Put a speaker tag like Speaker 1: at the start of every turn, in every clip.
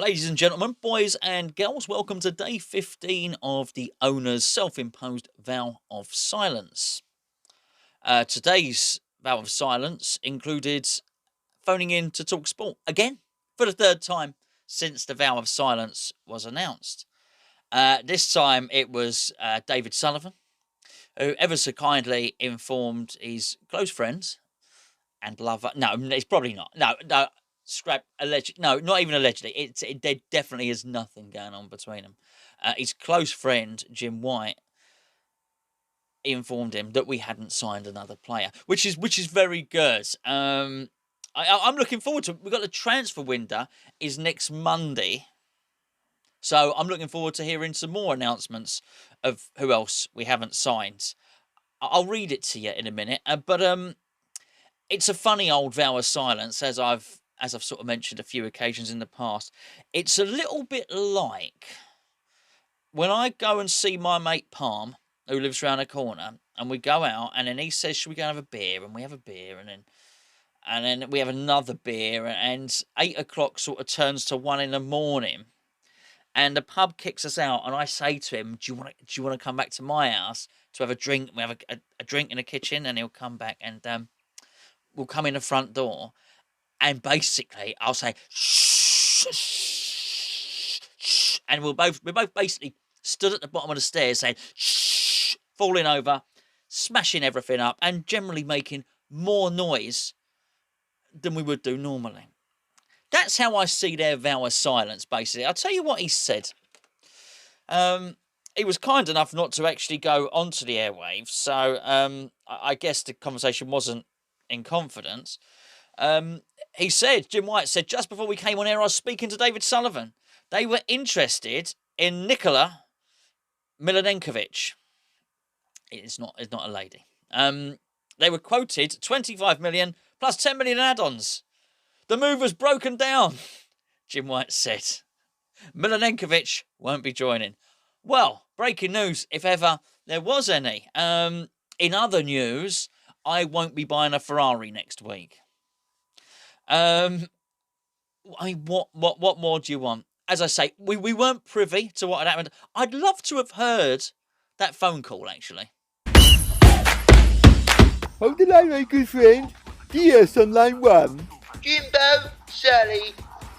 Speaker 1: Ladies and gentlemen, boys and girls, welcome to day 15 of the owner's self-imposed vow of silence. Today's vow of silence included phoning in to talk sport again for the third time since the vow of silence was announced. This time it was David Sullivan, who ever so kindly informed his close friends and lover. No, it's probably not. No, scrap alleged. No, not even allegedly. There definitely is nothing going on between them. His close friend Jim White informed him that we hadn't signed another player, which is very good. I'm looking forward to it. We've got the transfer window is next Monday, so I'm looking forward to hearing some more announcements of who else we haven't signed. I'll read it to you in a minute, but it's a funny old vow of silence, as I've sort of mentioned a few occasions in the past. It's a little bit like when I go and see my mate Palm, who lives round the corner, and we go out, and then he says, "Should we go and have a beer?" And we have a beer, and then we have another beer, and 8 o'clock sort of turns to 1 in the morning, and the pub kicks us out, and I say to him, "Do you want to come back to my house to have a drink?" We have a drink in the kitchen, and he'll come back, and we'll come in the front door, and basically I'll say shh, shh, shh, and we're both basically stood at the bottom of the stairs saying shh, falling over, smashing everything up, and generally making more noise than we would do normally. That's how I see their vow of silence, basically. I'll tell you what he said. He was kind enough not to actually go onto the airwaves, so I guess the conversation wasn't in confidence. He said, Jim White said, just before we came on air, I was speaking to David Sullivan. They were interested in Nikola Milenkovic. It's not a lady. They were quoted 25 million plus 10 million add-ons. The move was broken down, Jim White said. Milenkovic won't be joining. Well, breaking news, if ever there was any. In other news, I won't be buying a Ferrari next week. What more do you want? As I say, we weren't privy to what had happened. I'd love to have heard that phone call, actually.
Speaker 2: Hold the line, my good friend. DS on line 1.
Speaker 3: Jimbo, Sally,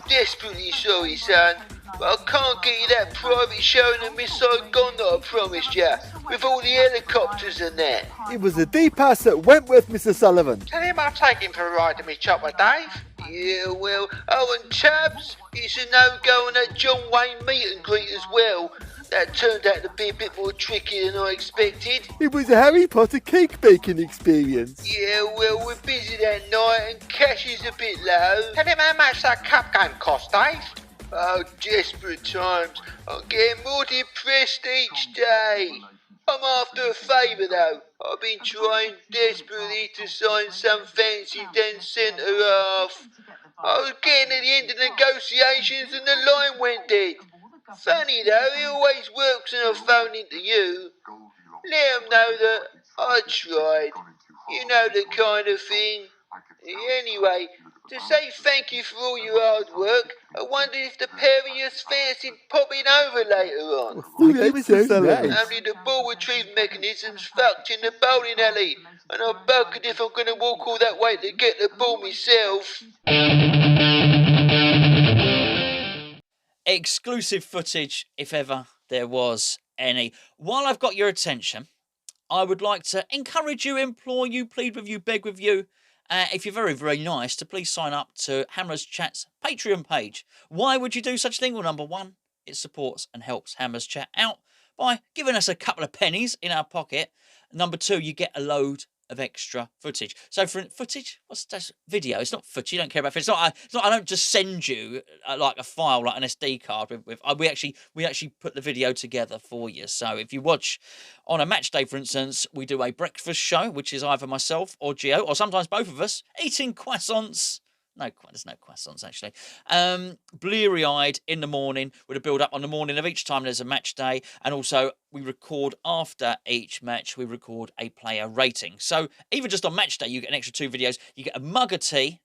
Speaker 3: desperately sorry, son, but I can't get you that private show in the Miss Saigon that I promised you, with all the helicopters and that.
Speaker 2: It was a D-pass at Wentworth, Mr. Sullivan.
Speaker 4: Tell him I'll take him for a ride in me chopper, Dave.
Speaker 3: Yeah, well, oh, and Tabs, it's a no-go on that John Wayne meet and greet as well. That turned out to be a bit more tricky than I expected.
Speaker 2: It was a Harry Potter cake baking experience.
Speaker 3: Yeah, well, we're busy that night and cash is a bit low.
Speaker 4: Tell him how much that cup game cost, Dave.
Speaker 3: Oh, desperate times. I'm getting more depressed each day. I'm after a favour though. I've been trying desperately to sign some fancy then centre half. I was getting at the end of negotiations and the line went dead. Funny though, it always works when I phone into you. Let 'em know that I tried. You know the kind of thing. Anyway, to say thank you for all your hard work, I wondered if the pair of yous fancied popping over later on.
Speaker 2: Oh, that's so nice.
Speaker 3: Only the ball retrieve mechanism's fucked in the bowling alley, and I'm buggered if I'm going to walk all that way to get the ball myself.
Speaker 1: Exclusive footage, if ever there was any. While I've got your attention, I would like to encourage you, implore you, plead with you, beg with you, if you're very, very nice, to please sign up to Hammers Chat's Patreon page. Why would you do such a thing? Well, number one, it supports and helps Hammers Chat out by giving us a couple of pennies in our pocket. Number two, you get a load of extra footage. So for footage, what's that? Video. It's not footage. You don't care about footage. It's not. I don't just send you like a file, like an SD card. We actually put the video together for you. So if you watch on a match day, for instance, we do a breakfast show, which is either myself or Gio, or sometimes both of us, eating croissants. No, there's no croissants, actually. Bleary-eyed in the morning with a build-up on the morning of each time there's a match day. And also, we record after each match, we record a player rating. So, even just on match day, you get an extra 2 videos. You get a mug of tea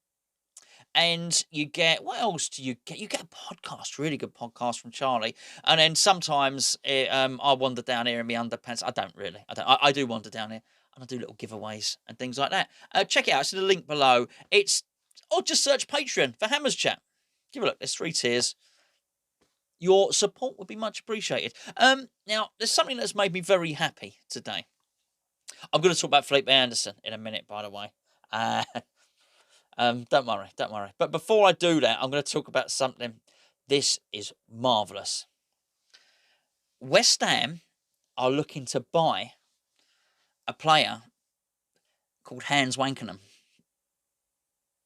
Speaker 1: And you get, what else do you get? You get a podcast, really good podcast from Charlie. And then sometimes I wander down here in my underpants. I don't really. I do wander down here and I do little giveaways and things like that. Check it out. It's in the link below. Or just search Patreon for Hammers Chat. Give a look. There's 3 tiers. Your support would be much appreciated. Now, there's something that's made me very happy today. I'm going to talk about Felipe Anderson in a minute, by the way. Don't worry. But before I do that, I'm going to talk about something. This is marvellous. West Ham are looking to buy a player called Hans Wankenham.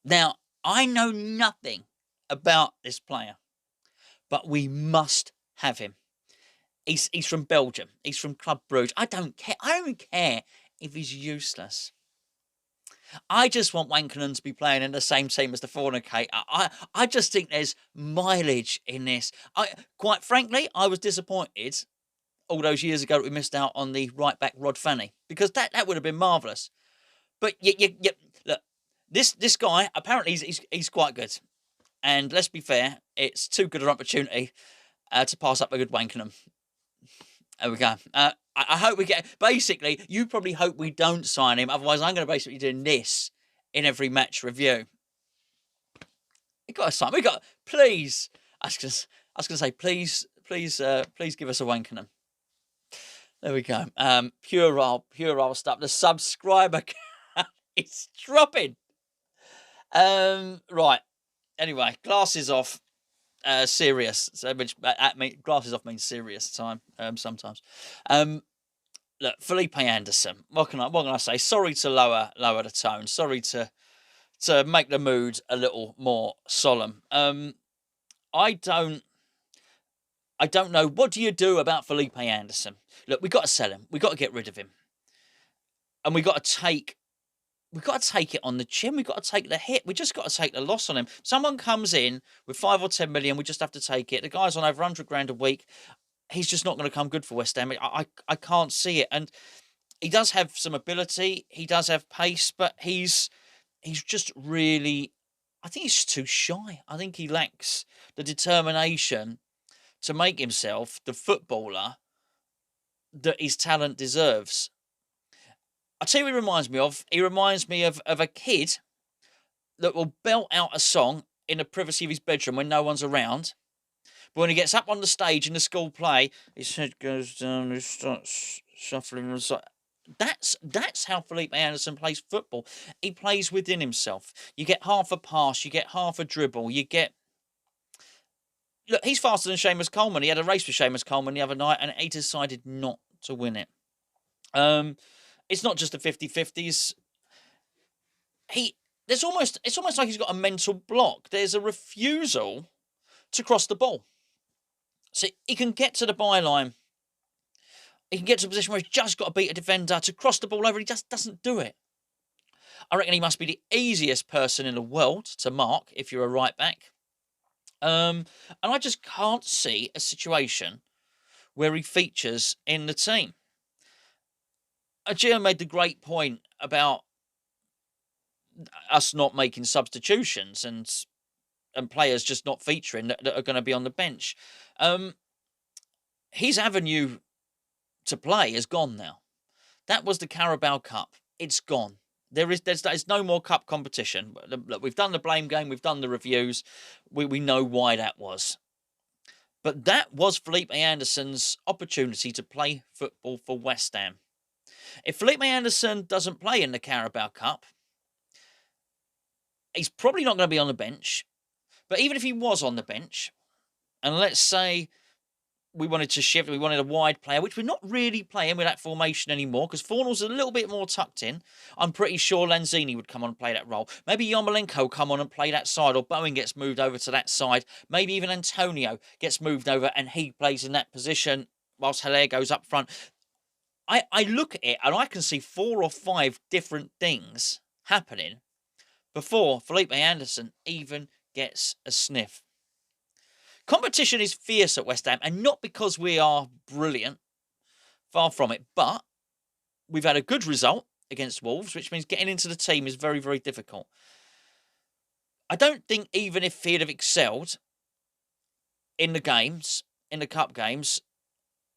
Speaker 1: Now, I know nothing about this player, but we must have him. He's from Belgium. He's from Club Brugge. I don't care if he's useless. I just want Wankenham to be playing in the same team as the Fornicate. I just think there's mileage in this. Quite frankly, I was disappointed all those years ago that we missed out on the right back Rod Fanny, because that would have been marvellous. But look, this guy apparently he's quite good, and let's be fair, it's too good an opportunity to pass up a good Wankenham. There we go. I hope we get... Basically, you probably hope we don't sign him. Otherwise, I'm going to basically do this in every match review. We got to sign. We got... Please. I was going to say, please give us a Wankenham. There we go. Pure stuff. The subscriber count is dropping. Right. Anyway, glasses off. Serious. So which glasses off means serious time. Sometimes. Look, Felipe Anderson. What can I say? Sorry to lower the tone. Sorry to make the mood a little more solemn. I don't know. What do you do about Felipe Anderson? Look, we got to sell him. We got to get rid of him, and we got to take it on the chin. We got to take the hit. We just got to take the loss on him. Someone comes in with 5 or 10 million. We just have to take it. The guy's on over 100 grand a week. He's just not going to come good for West Ham. I can't see it. And he does have some ability. He does have pace, but he's just really, I think he's too shy. I think he lacks the determination to make himself the footballer that his talent deserves. I'll tell you what he reminds me of. He reminds me of a kid that will belt out a song in the privacy of his bedroom when no one's around. But when he gets up on the stage in the school play, his head goes down, he starts shuffling. That's how Felipe Anderson plays football. He plays within himself. You get half a pass, you get half a dribble, you get... Look, he's faster than Seamus Coleman. He had a race with Seamus Coleman the other night, and he decided not to win it. It's not just the 50-50s. It's almost like he's got a mental block. There's a refusal to cross the ball. So he can get to the byline. He can get to a position where he's just got to beat a defender to cross the ball over. He just doesn't do it. I reckon he must be the easiest person in the world to mark if you're a right back. And I just can't see a situation where he features in the team. Gio made the great point about us not making substitutions and players just not featuring that are going to be on the bench. His avenue to play is gone now. That was the Carabao Cup. It's gone. There's no more cup competition. Look, we've done the blame game. We've done the reviews. We know why that was. But that was Felipe Anderson's opportunity to play football for West Ham. If Felipe Anderson doesn't play in the Carabao Cup, he's probably not going to be on the bench. But even if he was on the bench, and let's say we wanted to shift, we wanted a wide player, which we're not really playing with that formation anymore, because Fornall's a little bit more tucked in. I'm pretty sure Lanzini would come on and play that role. Maybe Yarmolenko come on and play that side, or Bowen gets moved over to that side. Maybe even Antonio gets moved over and he plays in that position whilst Hilaire goes up front. I look at it and I can see 4 or 5 different things happening before Felipe Anderson even gets a sniff. Competition is fierce at West Ham, and not because we are brilliant, far from it, but we've had a good result against Wolves, which means getting into the team is very, very difficult. I don't think even if he'd have excelled in the games, in the cup games,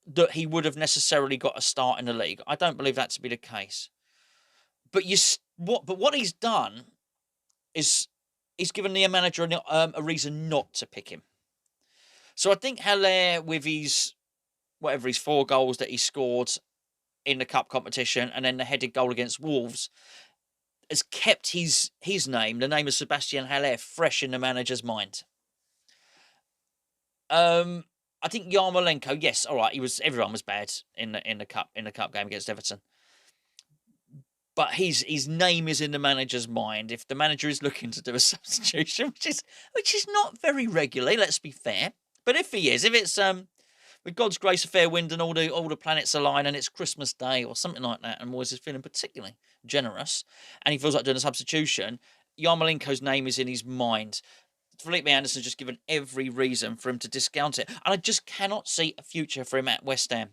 Speaker 1: that he would have necessarily got a start in the league. I don't believe that to be the case. But what he's done is he's given the manager a reason not to pick him. So I think Haller, with his 4 goals that he scored in the cup competition, and then the headed goal against Wolves, has kept his name, the name of Sebastian Haller, fresh in the manager's mind. I think Yarmolenko, yes, all right, everyone was bad in the cup game against Everton. But his name is in the manager's mind. If the manager is looking to do a substitution, which is not very regularly, let's be fair. But if he is, if it's with God's grace, a fair wind, and all the planets align, and it's Christmas Day or something like that, and Moyes is feeling particularly generous, and he feels like doing a substitution, Yarmolenko's name is in his mind. Felipe Anderson just given every reason for him to discount it, and I just cannot see a future for him at West Ham.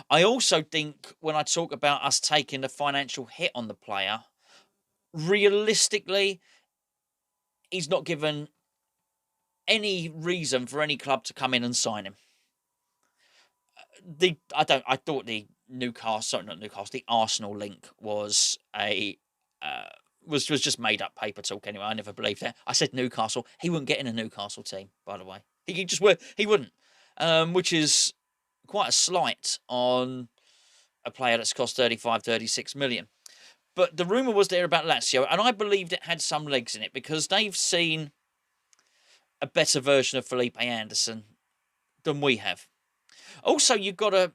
Speaker 1: I also think when I talk about us taking the financial hit on the player, realistically, he's not given any reason for any club to come in and sign him. I thought the the Arsenal link was was just made up paper talk anyway. I never believed that. I said Newcastle. He wouldn't get in a Newcastle team, by the way. He wouldn't, which is quite a slight on a player that's cost 35, 36 million. But the rumour was there about Lazio, and I believed it had some legs in it because they've seen a better version of Felipe Anderson than we have. Also, you've got to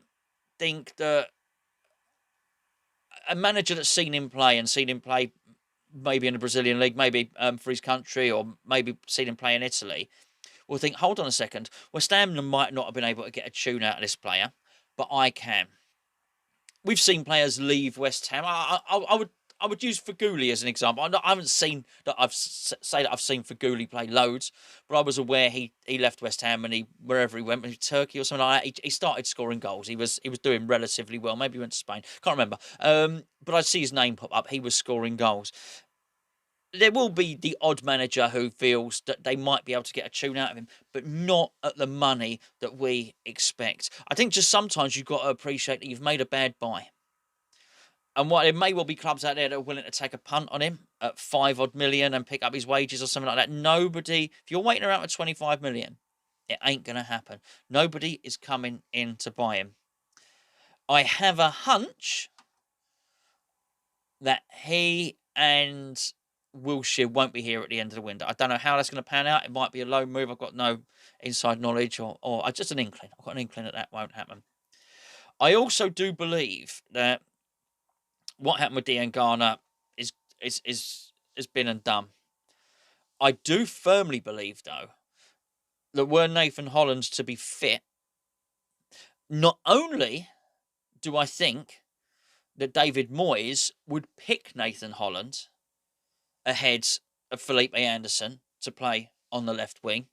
Speaker 1: think that a manager that's seen him play maybe in the Brazilian league, maybe for his country, or maybe seen him play in Italy, will think, hold on a second, West Ham might not have been able to get a tune out of this player, but I can. We've seen players leave West Ham. I would use Feghouli as an example. I haven't seen that. I've seen Feghouli play loads, but I was aware he left West Ham and wherever he went, maybe Turkey or something like that, he started scoring goals. He was doing relatively well. Maybe he went to Spain. Can't remember. But I see his name pop up. He was scoring goals. There will be the odd manager who feels that they might be able to get a tune out of him, but not at the money that we expect. I think just sometimes you've got to appreciate that you've made a bad buy. And there may well be clubs out there that are willing to take a punt on him at 5 odd million and pick up his wages or something like that. Nobody, if you're waiting around for 25 million, it ain't going to happen. Nobody is coming in to buy him. I have a hunch that he and Wilshere won't be here at the end of the window. I don't know how that's going to pan out. It might be a loan move. I've got no inside knowledge or just an inkling. I've got an inkling that won't happen. I also do believe that what happened with Dean Garner has been and done. I do firmly believe, though, that were Nathan Holland to be fit, not only do I think that David Moyes would pick Nathan Holland ahead of Felipe Anderson to play on the left wing,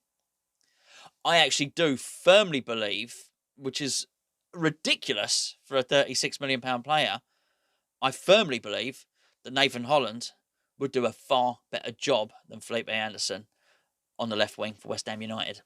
Speaker 1: I actually do firmly believe, which is ridiculous for a £36 million player, I firmly believe that Nathan Holland would do a far better job than Felipe Anderson on the left wing for West Ham United.